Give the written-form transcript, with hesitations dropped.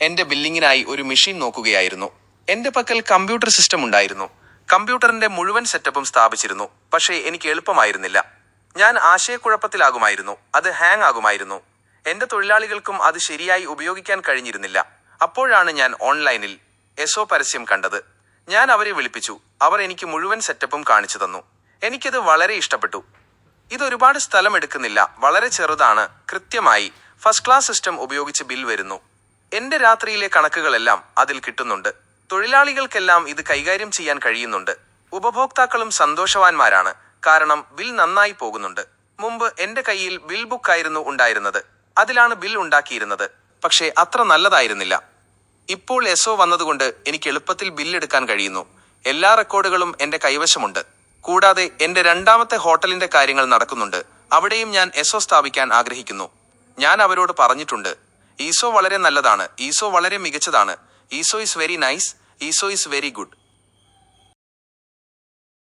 എന്റെ ബില്ലിങ്ങിനായി ഒരു മെഷീൻ നോക്കുകയായിരുന്നു. എന്റെ പക്കൽ കമ്പ്യൂട്ടർ സിസ്റ്റം ഉണ്ടായിരുന്നു. കമ്പ്യൂട്ടറിന്റെ മുഴുവൻ സെറ്റപ്പും സ്ഥാപിച്ചിരുന്നു. പക്ഷേ എനിക്ക് എളുപ്പമായിരുന്നില്ല. ഞാൻ ആശയക്കുഴപ്പത്തിലാകുമായിരുന്നു. അത് ഹാങ് ആകുമായിരുന്നു. എന്റെ തൊഴിലാളികൾക്കും അത് ശരിയായി ഉപയോഗിക്കാൻ കഴിഞ്ഞിരുന്നില്ല. അപ്പോഴാണ് ഞാൻ ഓൺലൈനിൽ എസോ പരസ്യം കണ്ടത്. ഞാൻ അവരെ വിളിപ്പിച്ചു. അവർ എനിക്ക് മുഴുവൻ സെറ്റപ്പും കാണിച്ചു തന്നു. എനിക്കത് വളരെ ഇഷ്ടപ്പെട്ടു. ഇതൊരുപാട് സ്ഥലം എടുക്കുന്നില്ല, വളരെ ചെറുതാണ്, കൃത്യമായി ഫസ്റ്റ് ക്ലാസ് സിസ്റ്റം ഉപയോഗിച്ച് ബിൽ വരുന്നു. എന്റെ രാത്രിയിലെ കണക്കുകളെല്ലാം അതിൽ കിട്ടുന്നുണ്ട്. തൊഴിലാളികൾക്കെല്ലാം ഇത് കൈകാര്യം ചെയ്യാൻ കഴിയുന്നുണ്ട്. ഉപഭോക്താക്കളും സന്തോഷവാന്മാരാണ്, കാരണം ബിൽ നന്നായി പോകുന്നുണ്ട്. മുമ്പ് എന്റെ കയ്യിൽ ബിൽ ബുക്ക് ആയിരുന്നു ഉണ്ടായിരുന്നത്. അതിലാണ് ബിൽ ഉണ്ടാക്കിയിരുന്നത്. പക്ഷേ അത്ര നല്ലതായിരുന്നില്ല. ഇപ്പോൾ എസോ വന്നതുകൊണ്ട് എനിക്ക് എളുപ്പത്തിൽ ബില്ലെടുക്കാൻ കഴിയുന്നു. എല്ലാ റെക്കോർഡുകളും എന്റെ കൈവശമുണ്ട്. കൂടാതെ എന്റെ രണ്ടാമത്തെ ഹോട്ടലിന്റെ കാര്യങ്ങൾ നടക്കുന്നുണ്ട്. അവിടെയും ഞാൻ എസോ സ്ഥാപിക്കാൻ ആഗ്രഹിക്കുന്നു. ഞാൻ അവരോട് പറഞ്ഞിട്ടുണ്ട്, ഈസോ വളരെ നല്ലതാണ്, ഈസോ വളരെ മികച്ചതാണ്, ഈസോ ഇസ് വെരി നൈസ്, ഈസോ ഇസ് വെരി ഗുഡ്.